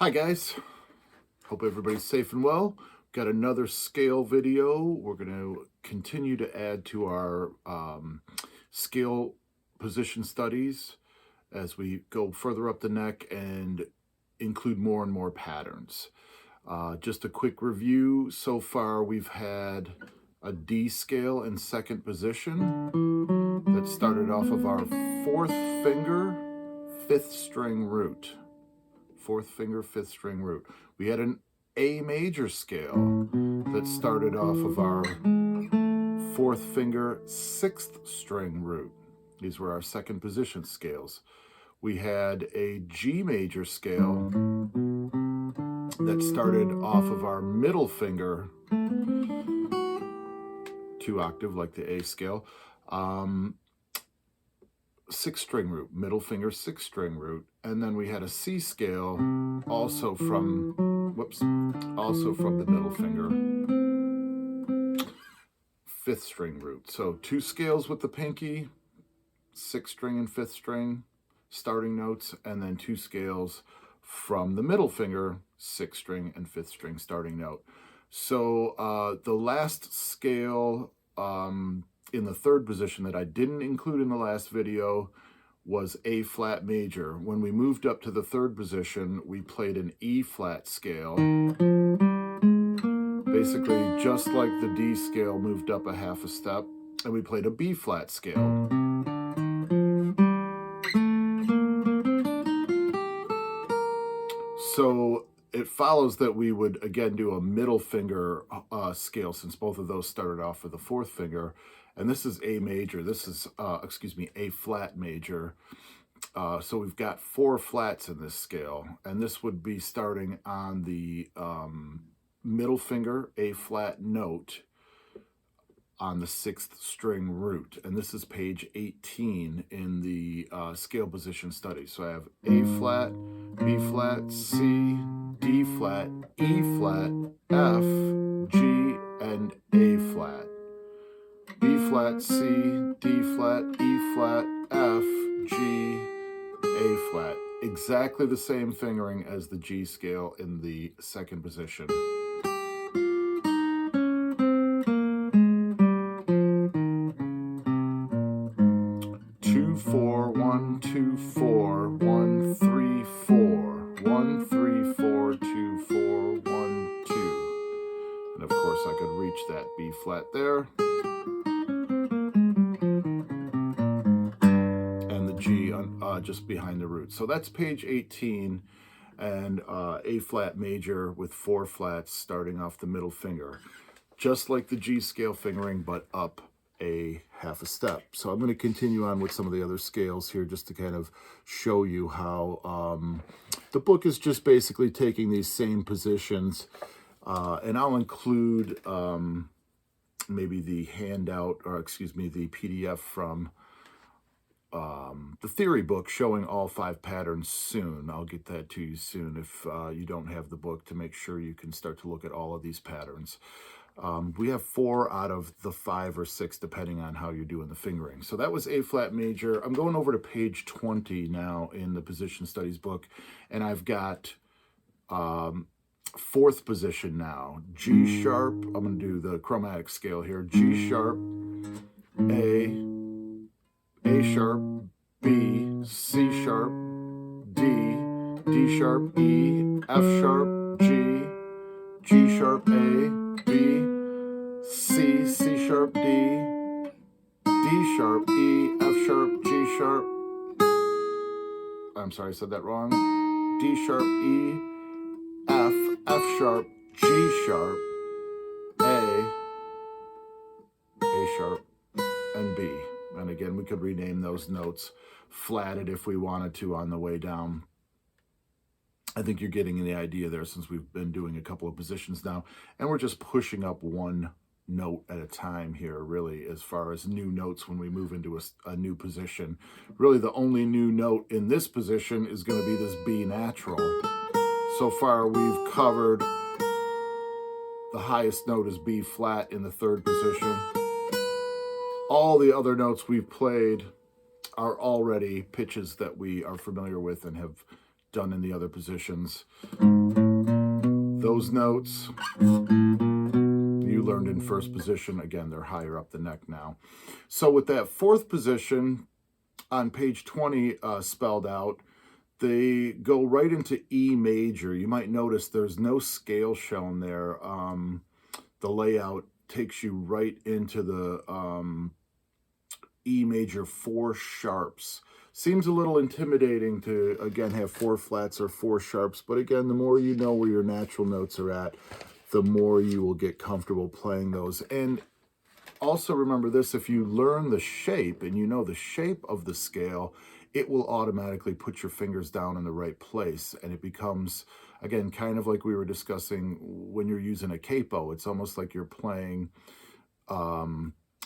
Hi guys, hope everybody's safe and well. Got another scale video. We're going to continue to add to our scale position studies as we go further up the neck and include more and more patterns. Just a quick review. So far we've had a D scale in second position that started off of our fourth finger, fifth string root. Fourth finger, fifth string root. We had an A major scale that started off of our fourth finger, sixth string root. These were our second position scales. We had a G major scale that started off of our middle finger, 2 octave like the A scale, sixth string root, middle finger, sixth string root. And then we had a C scale also from the middle finger, fifth string root. So 2 scales with the pinky, sixth string and fifth string starting notes, and then 2 scales from the middle finger, sixth string and fifth string starting note. So the last scale in the third position that I didn't include in the last video was A flat major. When we moved up to the third position, we played an E flat scale. Basically, just like the D scale moved up a half a step, and we played a B flat scale. So it follows that we would again do a middle finger scale, since both of those started off with the fourth finger. And this is A major. This is, A flat major. So we've got 4 flats in this scale, and this would be starting on the middle finger, A flat note on the sixth string root. And this is page 18 in the scale position study. So I have A flat, B flat, C, D flat, E flat, F, G, and A flat. B flat, C, D flat, E flat, F, G, A flat. Exactly the same fingering as the G scale in the second position. 2, 4, 1, 2, 4, 1, 3, 4, 1, 3, 4, 2, 4, 1, 2. And of course I could reach that B flat there. And the G just behind the root. So that's page 18, and A flat major with 4 flats starting off the middle finger. Just like the G scale fingering, but up a half a step. So I'm going to continue on with some of the other scales here just to kind of show you how the book is just basically taking these same positions, and I'll include maybe the handout, or the PDF from the theory book showing all 5 patterns soon. I'll get that to you soon if you don't have the book, to make sure you can start to look at all of these patterns. We have 4 out of the 5 or 6, depending on how you're doing the fingering. So that was A flat major. I'm going over to page 20 now in the position studies book, and I've got 4th position now. G sharp, I'm going to do the chromatic scale here. G sharp, A sharp, B, C sharp, D, D sharp, E, F sharp, G, G sharp, A, B, C, C sharp, D, D sharp, E, F sharp, G sharp. I'm sorry, I said that wrong. D sharp, E, F sharp, G sharp, A sharp, and B. And again, we could rename those notes, flatted if we wanted to on the way down. I think you're getting the idea there, since we've been doing a couple of positions now, and we're just pushing up 1 note at a time here, really, as far as new notes when we move into a new position. Really, the only new note in this position is going to be this B natural. So far, we've covered the highest note is B flat in the third position. All the other notes we've played are already pitches that we are familiar with and have done in the other positions. Those notes you learned in first position, again, they're higher up the neck now. So with that fourth position on page 20 spelled out, they go right into E major. You might notice there's no scale shown there. The layout takes you right into the E major 4 sharps. Seems a little intimidating to, again, have 4 flats or 4 sharps, but again, the more you know where your natural notes are at, the more you will get comfortable playing those. And also remember this, if you learn the shape and you know the shape of the scale, it will automatically put your fingers down in the right place. And it becomes, again, kind of like we were discussing when you're using a capo. It's almost like you're playing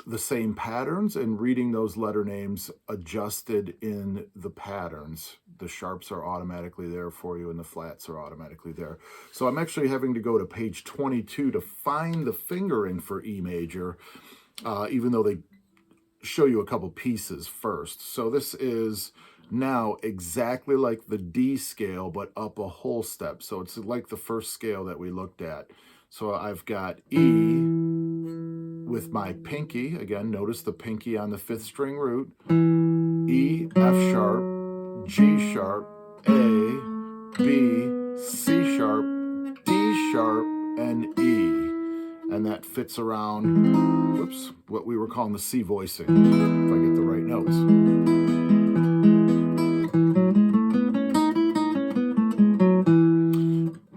the same patterns and reading those letter names adjusted in the patterns. The sharps are automatically there for you and the flats are automatically there. So I'm actually having to go to page 22 to find the fingering for E major, even though they show you a couple pieces first. So this is now exactly like the D scale, but up a whole step. So it's like the first scale that we looked at. So I've got E with my pinky. Again, notice the pinky on the 5th string root. E, F sharp, G sharp, A, B, C sharp, D sharp, and E. And that fits around, whoops, what we were calling the C voicing, if I get the right notes.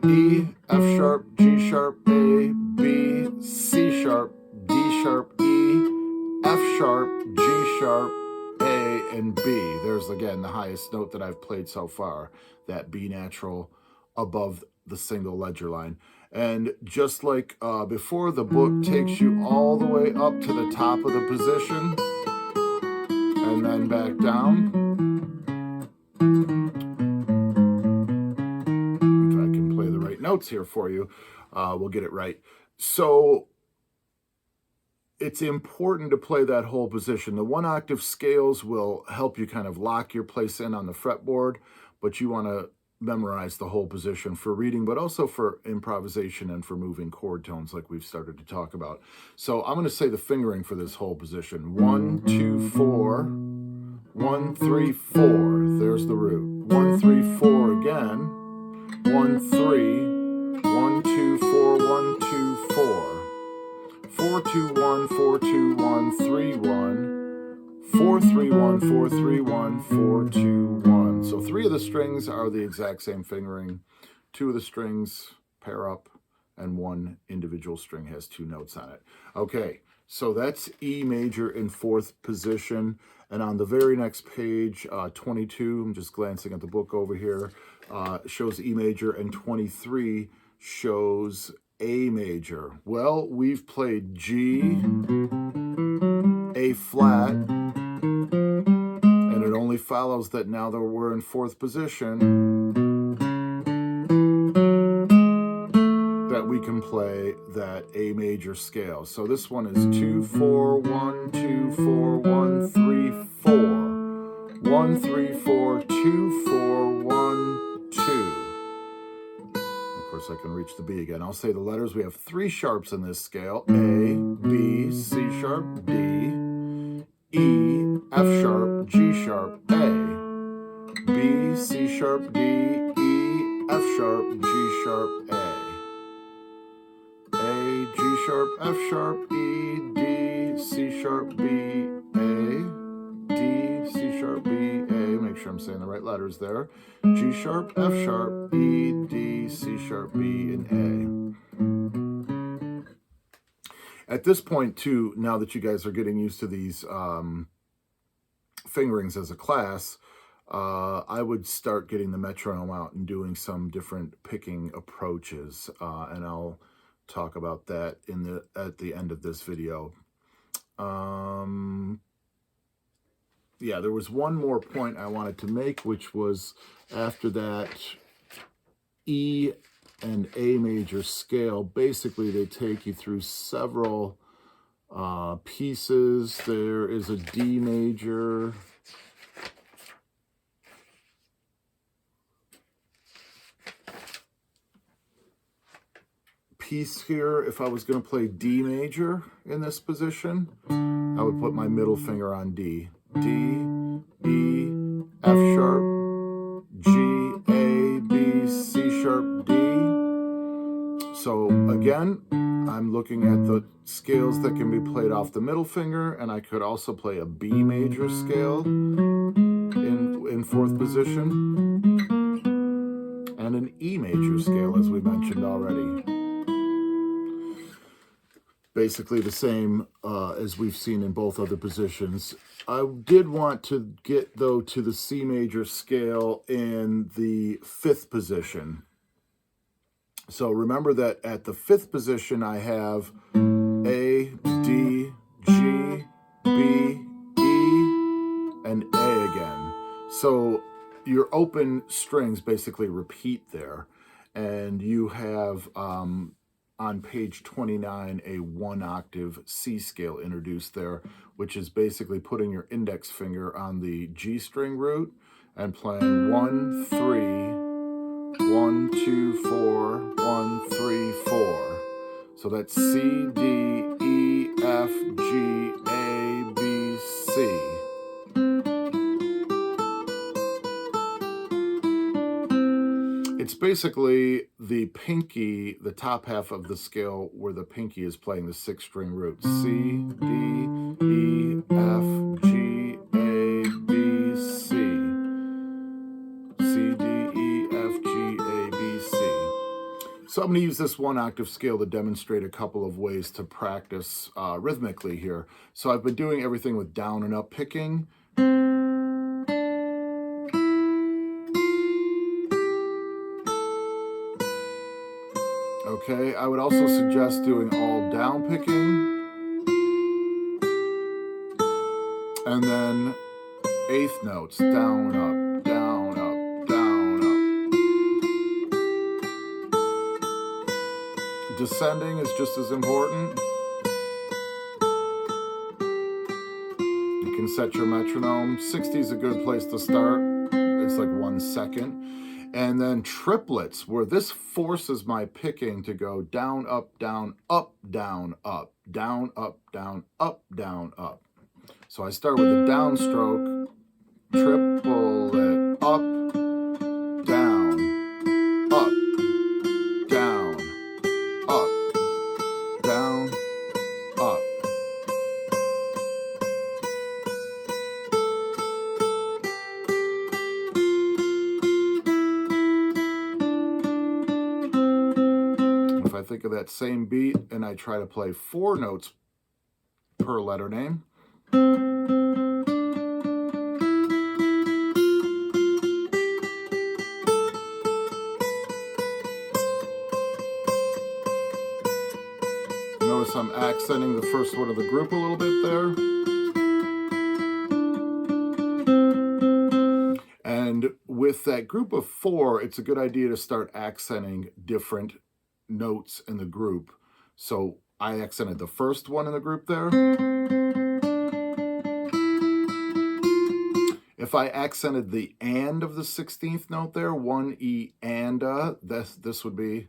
E, F sharp, G sharp, A, B, C sharp, D sharp, E, F sharp, G sharp, A, and B. There's, again, the highest note that I've played so far, that B natural above the single ledger line. And just like before, the book takes you all the way up to the top of the position and then back down. If I can play the right notes here for you, we'll get it right. So it's important to play that whole position. The 1 octave scales will help you kind of lock your place in on the fretboard, but you want to memorize the whole position for reading, but also for improvisation and for moving chord tones like we've started to talk about. So I'm going to say the fingering for this whole position. 1, 2, 4, 1, 3, 4. There's the root. 1, 3, 4 again. 1, 3, 1, 2, 4, 1, 2, 4. 4, 2, 1, 4, 2, 1, 3, 1. 4, 3, 1, 4, 3, 1, 4, 2, 1. So 3 of the strings are the exact same fingering. 2 of the strings pair up, and 1 individual string has 2 notes on it. Okay, so that's E major in 4th position. And on the very next page, 22, I'm just glancing at the book over here, shows E major, and 23 shows A major. Well, we've played G, A flat, and it only follows that now that we're in 4th position, that we can play that A major scale. So this one is 2, 4, 1, 2, 4, 1, 3, 4. 1, 3, 4, 2, 4, 1, 2. Of course, I can reach the B again. I'll say the letters. We have 3 sharps in this scale. A, B, C sharp, D, E, F sharp, G sharp, A, B, C sharp, D, E, F sharp, G sharp, A, G sharp, F sharp, E, D, C sharp, B, A, D, C sharp, B, A. Make sure I'm saying the right letters there. G sharp, F sharp, E, D, C sharp, B, and A. At this point, too, now that you guys are getting used to these fingerings as a class, I would start getting the metronome out and doing some different picking approaches, and I'll talk about that at the end of this video. Yeah, there was one more point I wanted to make, which was after that E and A major scale, basically they take you through several pieces. There is a D major. piece here, if I was going to play D major in this position, I would put my middle finger on D. D, E, F sharp, G, A, B, C sharp, D. So again, I'm looking at the scales that can be played off the middle finger, and I could also play a B major scale in fourth position, and an E major scale, as we mentioned already. Basically the same as we've seen in both other positions. I did want to get, though, to the C major scale in the fifth position. So remember that at the fifth position, I have A, D, G, B, E, and A again. So your open strings basically repeat there. And you have, on page 29, a 1-octave C scale introduced there, which is basically putting your index finger on the G string root and playing 1, 3, 1, 2, 4, 1, 3, 4. So that's C, D, E, F, G, A, B, C. It's basically the pinky, the top half of the scale where the pinky is playing the 6-string root. C, D, E, F, G, A, B, C. C, D, E, F, G, A, B, C. So I'm going to use this 1-octave scale to demonstrate a couple of ways to practice rhythmically here. So I've been doing everything with down and up picking. Okay, I would also suggest doing all down picking. And then eighth notes, down, up, down, up, down, up. Descending is just as important. You can set your metronome. 60 is a good place to start. It's like 1 second. And then triplets, where this forces my picking to go down, up, down, up, down, up, down, up, down, up, down, up. So I start with a downstroke, triplet, up, down, up, down, up, down, up. If I think of that same beat and I try to play 4 notes per letter name, notice I'm accenting the first one of the group a little bit there. And with that group of 4, it's a good idea to start accenting different notes in the group. So I accented the first one in the group there. If I accented the and of the 16th note there, 1 E and this would be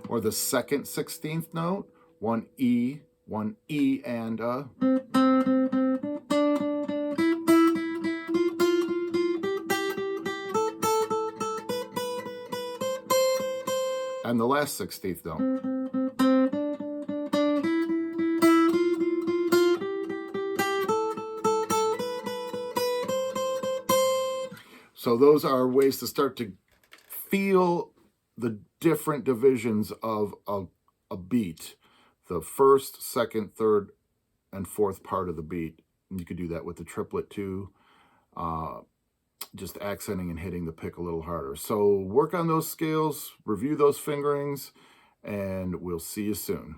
or the second 16th note, 1 E and and the last 16th note. So those are ways to start to feel the different divisions of a beat. The first, second, third, and fourth part of the beat. And you could do that with the triplet too. Just accenting and hitting the pick a little harder. So work on those scales, review those fingerings, and we'll see you soon.